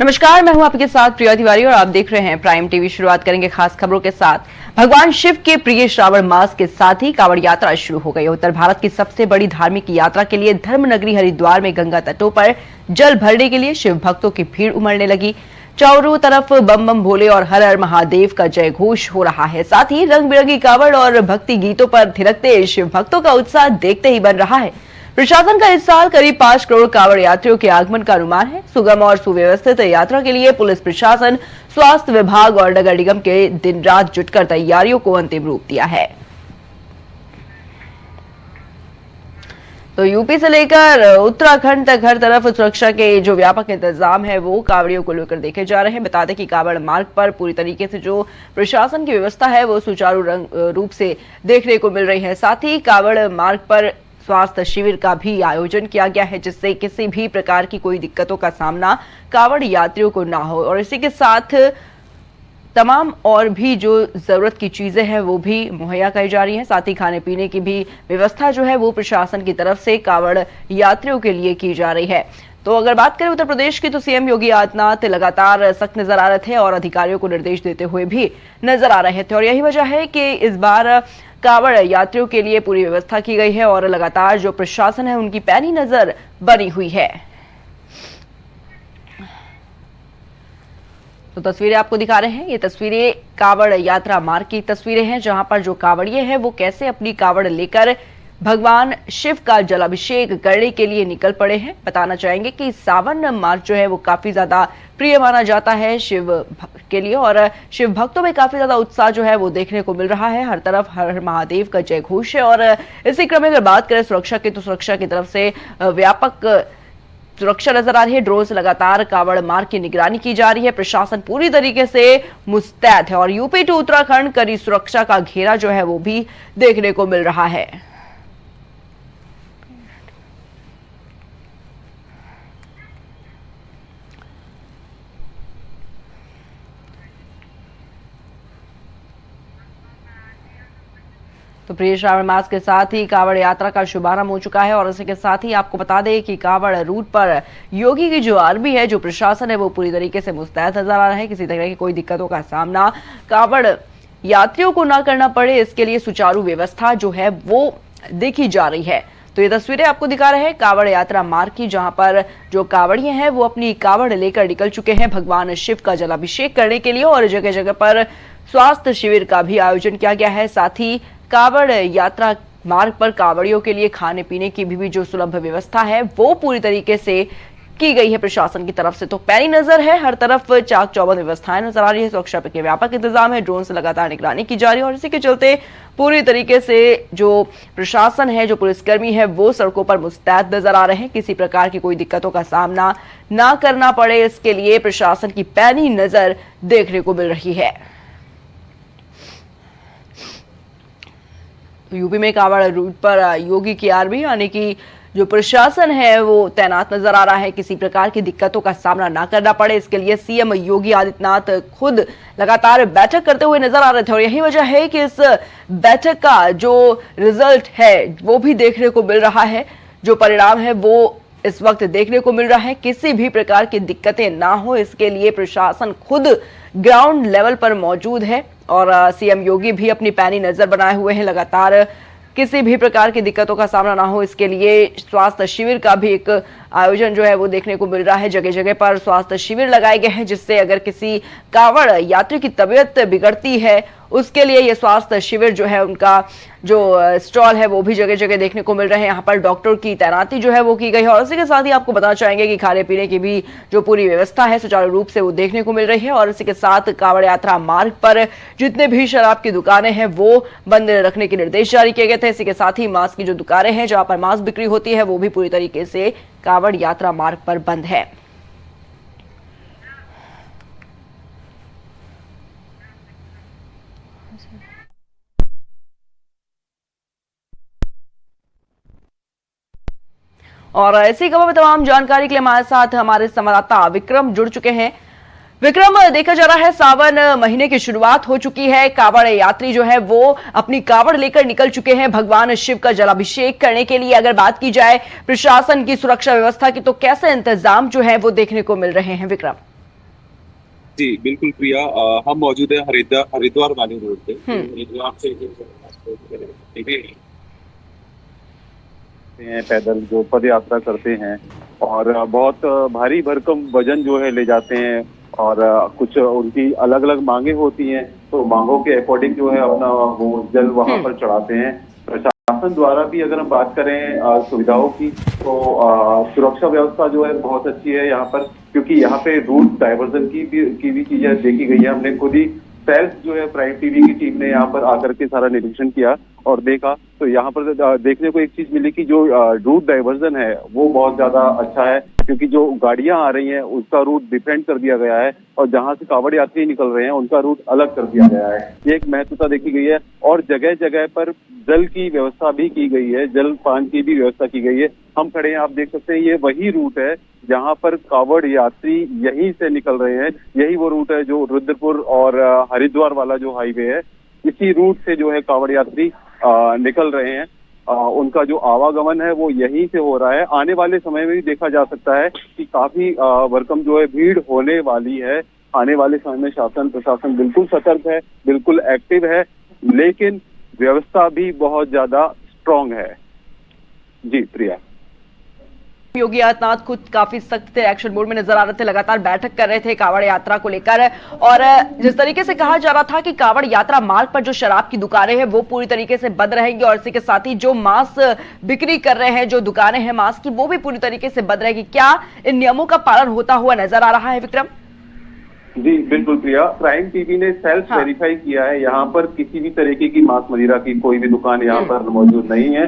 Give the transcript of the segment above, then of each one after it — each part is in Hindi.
नमस्कार, मैं हूं आपके साथ प्रिया तिवारी और आप देख रहे हैं प्राइम टीवी। शुरुआत करेंगे खास खबरों के साथ। भगवान शिव के प्रिय श्रावण मास के साथ ही कांवड़ यात्रा शुरू हो गई। उत्तर भारत की सबसे बड़ी धार्मिक यात्रा के लिए धर्मनगरी हरिद्वार में गंगा तटों पर जल भरने के लिए शिव भक्तों की भीड़ उमड़ने लगी। चारों तरफ बम बम भोले और हर हर महादेव का जय घोष हो रहा है। साथ ही रंग बिरंगी कांवड़ और भक्ति गीतों पर थिरकते शिव भक्तों का उत्साह देखते ही बन रहा है। प्रशासन का इस साल करीब 5 करोड़ कांवड़ यात्रियों के आगमन का अनुमान है। सुगम और सुव्यवस्थित यात्रा के लिए पुलिस प्रशासन, स्वास्थ्य विभाग और नगर निगम के दिन रात जुटकर तैयारियों को अंतिम रूप दिया है। तो यूपी से लेकर उत्तराखंड तक हर तरफ सुरक्षा के जो व्यापक इंतजाम है वो कांवड़ियों को लेकर देखे जा रहे हैं। बता दें कि कांवड़ मार्ग पर पूरी तरीके से जो प्रशासन की व्यवस्था है वो सुचारू रूप से देखने को मिल रही है। साथ ही कांवड़ मार्ग पर स्वास्थ्य शिविर का भी आयोजन किया गया है, जिससे किसी भी प्रकार की कोई दिक्कतों का सामना कांवड़ यात्रियों को ना हो। और इसी के साथ तमाम और भी जो जरूरत की चीजें हैं वो भी मुहैया कराई जा रही हैं। साथ ही खाने पीने की भी व्यवस्था जो है वो प्रशासन की तरफ से कांवड़ यात्रियों के लिए की जा रही है। तो अगर बात करें उत्तर प्रदेश की, तो सीएम योगी आदित्यनाथ लगातार सख्त नजर आ रहे थे और अधिकारियों को निर्देश देते हुए भी नजर आ रहे थे। और यही वजह है कि इस बार कांवड़ यात्रियों के लिए पूरी व्यवस्था की गई है और लगातार जो प्रशासन है उनकी पैनी नजर बनी हुई है। तो तस्वीरें आपको दिखा रहे हैं। ये तस्वीरें कांवड़ यात्रा मार्ग की तस्वीरें हैं, जहां पर जो कांवड़िए हैं वो कैसे अपनी कांवड़ लेकर भगवान शिव का जलाभिषेक करने के लिए निकल पड़े हैं। बताना चाहेंगे कि सावन मास जो है वो काफी ज्यादा प्रिय माना जाता है शिव के लिए और शिव भक्तों में काफी ज्यादा उत्साह जो है वो देखने को मिल रहा है। हर तरफ हर हर महादेव का जय घोष है। और इसी क्रम में अगर बात करें सुरक्षा की, तो सुरक्षा की तरफ से व्यापक सुरक्षा नजर आ रही है। ड्रोन से लगातार कांवड़ मार्ग की निगरानी की जा रही है। प्रशासन पूरी तरीके से मुस्तैद है और यूपी टू उत्तराखंड कड़ी सुरक्षा का घेरा जो है वो भी देखने को मिल रहा है। तो प्रिय श्रावण मास के साथ ही कांवड़ यात्रा का शुभारंभ हो चुका है और इसी के साथ ही आपको बता दें कि कांवड़ रूट पर योगी की जो आर्मी है, जो प्रशासन है, वो पूरी तरीके से मुस्तैद नजर आ रहा है। किसी तरह की कोई दिक्कतों का सामना कांवड़ यात्रियों को ना करना पड़े, इसके लिए सुचारू व्यवस्था जो है वो देखी जा रही है। तो ये तस्वीरें आपको दिखा रहे हैं कांवड़ यात्रा मार्ग की, जहां पर जो कांवड़िए हैं वो अपनी कांवड़ लेकर निकल चुके हैं भगवान शिव का जलाभिषेक करने के लिए। और जगह जगह पर स्वास्थ्य शिविर का भी आयोजन किया गया है। साथ ही कांवड़ यात्रा मार्ग पर कांवड़ियों के लिए खाने पीने की भी जो सुलभ व्यवस्था है वो पूरी तरीके से की गई है प्रशासन की तरफ से। तो पैनी नजर है, हर तरफ चाक चौबंद व्यवस्थाएं नजर आ रही है। सुरक्षा के व्यापक इंतजाम है, ड्रोन से लगातार निगरानी की जा रही है और इसी के चलते पूरी तरीके से जो प्रशासन है, जो पुलिसकर्मी है, वो सड़कों पर मुस्तैद नजर आ रहे हैं। किसी प्रकार की कोई दिक्कतों का सामना ना करना पड़े, इसके लिए प्रशासन की पैनी नजर देखने को मिल रही है। यूपी में कांवड़ रूट पर योगी की आर्मी यानी कि जो प्रशासन है वो तैनात नजर आ रहा है। किसी प्रकार की दिक्कतों का सामना ना करना पड़े, इसके लिए सीएम योगी आदित्यनाथ खुद लगातार बैठक करते हुए नजर आ रहे थे। और यही वजह है कि इस बैठक का जो रिजल्ट है वो भी देखने को मिल रहा है। जो परिणाम है वो इस वक्त देखने को मिल रहा है। किसी भी प्रकार की दिक्कतें ना हो, इसके लिए प्रशासन खुद ग्राउंड लेवल पर मौजूद है और सीएम योगी भी अपनी पैनी नजर बनाए हुए हैं। लगातार किसी भी प्रकार की दिक्कतों का सामना ना हो, इसके लिए स्वास्थ्य शिविर का भी एक आयोजन जो है वो देखने को मिल रहा है। जगह जगह पर स्वास्थ्य शिविर लगाए गए हैं, जिससे अगर किसी कांवड़ यात्री की तबीयत बिगड़ती है उसके लिए ये स्वास्थ्य शिविर जो है, उनका जो स्टॉल है वो भी जगह जगह देखने को मिल रहे हैं। यहाँ पर डॉक्टर की तैनाती जो है वो की गई है और इसी के साथ ही आपको बताना चाहेंगे कि खाने पीने की भी जो पूरी व्यवस्था है सुचारू रूप से वो देखने को मिल रही है। और इसी के साथ कांवड़ यात्रा मार्ग पर जितने भी शराब की दुकानें हैं वो बंद रखने के निर्देश जारी किए गए थे। इसी के साथ ही मांस की जो दुकानें हैं, जहां पर मांस बिक्री होती है, वो भी पूरी तरीके से कांवड़ यात्रा मार्ग पर बंद है। और ऐसी खबर में तमाम जानकारी के लिए हमारे साथ हमारे संवाददाता विक्रम जुड़ चुके हैं। विक्रम, देखा जा रहा है सावन महीने की शुरुआत हो चुकी है। कांवड़ यात्री जो है वो अपनी कांवड़ लेकर निकल चुके हैं भगवान शिव का जलाभिषेक करने के लिए। अगर बात की जाए प्रशासन की सुरक्षा व्यवस्था की, तो कैसे इंतजाम जो है वो देखने को मिल रहे हैं विक्रम? जी बिल्कुल प्रिया, हम मौजूद है हरिद्वार हरिद्वार वाली रोड पे। हम्म। हरिद्वार से ठीक है, हैं पैदल जो पद यात्रा करते हैं और बहुत भारी भरकम वजन जो है ले जाते हैं और कुछ उनकी अलग अलग मांगे होती हैं, तो मांगों के अकॉर्डिंग जो है अपना वो जल वहां हम्म। पर चढ़ाते हैं। प्रशासन द्वारा भी अगर हम बात करें सुविधाओं की, तो सुरक्षा व्यवस्था जो है बहुत अच्छी है यहाँ पर, क्योंकि यहाँ पे रूट डाइवर्जन की भी चीजें देखी गई है। हमने खुद ही सेल्फ जो है प्राइम टीवी की टीम ने यहाँ पर आकर के सारा निरीक्षण किया और देखा, तो यहाँ पर देखने को एक चीज मिली कि जो रूट डाइवर्जन है वो बहुत ज्यादा अच्छा है, क्योंकि जो गाड़ियां आ रही हैं उसका रूट डिफरेंट कर दिया गया है और जहां से कांवड़ यात्री निकल रहे हैं उनका रूट अलग कर दिया गया है। ये एक महत्वता देखी गई है और जगह जगह पर जल की व्यवस्था भी की गई है, जल पान की भी व्यवस्था की गई है। हम खड़े हैं, आप देख सकते हैं, ये वही रूट है जहां पर कांवड़ यात्री यहीं से निकल रहे हैं। यही वो रूट है जो रुद्रपुर और हरिद्वार वाला जो हाईवे है, इसी रूट से जो है कांवड़ यात्री निकल रहे हैं। उनका जो आवागमन है वो यहीं से हो रहा है। आने वाले समय में भी देखा जा सकता है कि काफी भरकम जो है भीड़ होने वाली है। आने वाले समय में शासन प्रशासन बिल्कुल सतर्क है, बिल्कुल एक्टिव है, लेकिन व्यवस्था भी बहुत ज्यादा स्ट्रांग है। जी प्रिया। योगी आदित्यनाथ खुद काफी सख्त एक्शन मोड में नजर आ रहे थे, लगातार बैठक कर रहे थे कांवड़ यात्रा को लेकर। और जिस तरीके से कहा जा रहा था कि कांवड़ यात्रा मार्ग पर जो शराब की दुकानें हैं वो पूरी तरीके से बंद रहेंगी और इसी के साथ ही जो मांस बिक्री कर रहे हैं, जो दुकानें हैं मांस की, वो भी पूरी तरीके से बंद रहेगी। क्या इन नियमों का पालन होता हुआ नजर आ रहा है विक्रम? जी बिल्कुल प्रिया, प्राइम टीवी ने सेल्फ वेरीफाई किया है, यहाँ पर किसी भी तरीके की मांस मदिरा की कोई भी दुकान यहाँ पर मौजूद नहीं है।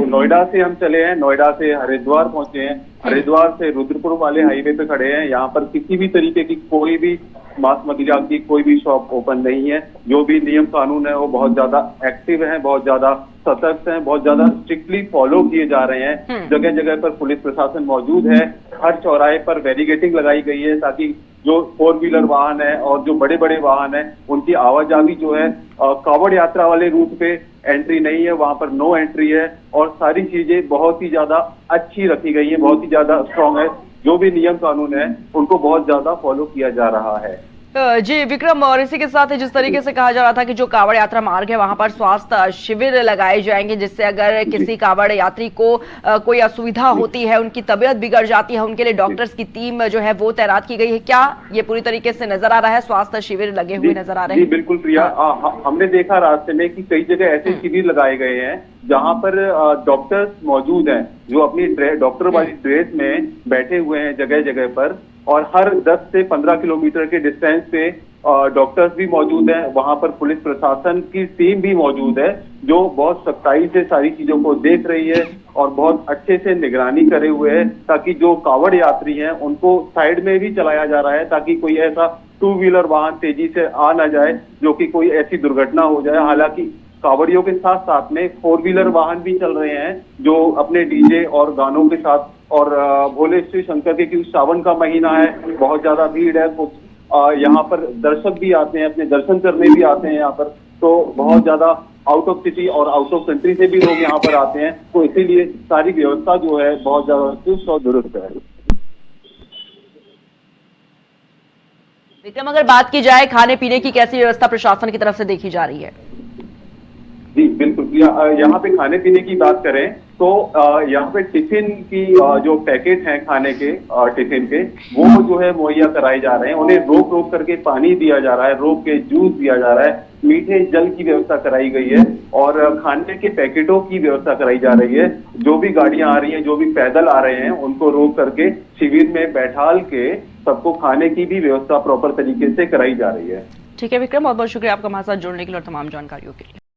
नोएडा से हम चले हैं, नोएडा से हरिद्वार पहुंचे हैं, हरिद्वार से रुद्रपुर वाले हाईवे पे खड़े हैं। यहाँ पर किसी भी तरीके की कोई भी मांस मदिरा की कोई भी शॉप ओपन नहीं है। जो भी नियम कानून है वो बहुत ज्यादा एक्टिव है, बहुत ज्यादा सतर्क हैं, बहुत ज्यादा स्ट्रिक्टली फॉलो किए जा रहे हैं। जगह जगह पर पुलिस प्रशासन मौजूद है, हर चौराहे पर बैरिकेडिंग लगाई गई है ताकि जो 4 व्हीलर वाहन है और जो बड़े बड़े वाहन है उनकी आवाजाही जो है कांवड़ यात्रा वाले रूट पे एंट्री नहीं है, वहां पर नो एंट्री है और सारी चीजें बहुत ही ज्यादा अच्छी रखी गई है, बहुत ही ज्यादा स्ट्रांग है। जो भी नियम कानून है उनको बहुत ज्यादा फॉलो किया जा रहा है। जी विक्रम, और इसी के साथ जिस तरीके से कहा जा रहा था कि जो कांवड़ यात्रा मार्ग है वहां पर स्वास्थ्य शिविर लगाए जाएंगे, जिससे अगर किसी कांवड़ यात्री को कोई असुविधा होती है, उनकी तबीयत बिगड़ जाती है, उनके लिए डॉक्टर्स की टीम जो है वो तैनात की गई है। क्या ये पूरी तरीके से नजर आ रहा है, स्वास्थ्य शिविर लगे हुए नजर आ रहे हैं? जी बिल्कुल प्रिया, हमने देखा रास्ते में कि कई जगह ऐसे शिविर लगाए गए हैं जहां पर डॉक्टर्स मौजूद हैं, जो अपनी डॉक्टर वाली ड्रेस में बैठे हुए हैं जगह जगह पर, और हर 10 से 15 किलोमीटर के डिस्टेंस पे डॉक्टर्स भी मौजूद हैं। वहां पर पुलिस प्रशासन की टीम भी मौजूद है जो बहुत सख्ताई से सारी चीजों को देख रही है और बहुत अच्छे से निगरानी करे हुए है, ताकि जो कांवड़ यात्री हैं उनको साइड में भी चलाया जा रहा है ताकि कोई ऐसा 2 व्हीलर वाहन तेजी से आ ना जाए जो कि कोई ऐसी दुर्घटना हो जाए। हालांकि कांवड़ियों के साथ साथ में 4 व्हीलर वाहन भी चल रहे हैं जो अपने डीजे और गानों के साथ, और भोले श्री शंकर के, क्योंकि सावन का महीना है, बहुत ज्यादा भीड़ है, तो यहाँ पर दर्शक भी आते हैं, अपने दर्शन करने भी आते हैं यहाँ पर, तो बहुत ज्यादा आउट ऑफ सिटी और आउट ऑफ कंट्री से भी लोग यहाँ पर आते हैं, तो इसीलिए सारी व्यवस्था जो है बहुत ज्यादा चुस्त और दुरुस्त है। विक्रम, अगर बात की जाए खाने पीने की, कैसी व्यवस्था प्रशासन की तरफ से देखी जा रही है? जी बिल्कुल, यहाँ पे खाने पीने की बात करें तो यहाँ पे टिफिन की जो पैकेट हैं खाने के, टिफिन के, वो जो है मुहैया कराए जा रहे हैं। उन्हें रोक रोक करके पानी दिया जा रहा है, रोक के जूस दिया जा रहा है, मीठे जल की व्यवस्था कराई गई है और खाने के पैकेटों की व्यवस्था कराई जा रही है। जो भी गाड़ियां आ रही हैं, जो भी पैदल आ रहे हैं, उनको रोक करके शिविर में बैठाल के सबको खाने की भी व्यवस्था प्रॉपर तरीके से कराई जा रही है। ठीक है विक्रम, बहुत बहुत शुक्रिया आपका हमारे साथ जुड़ने के लिए और तमाम जानकारियों के लिए।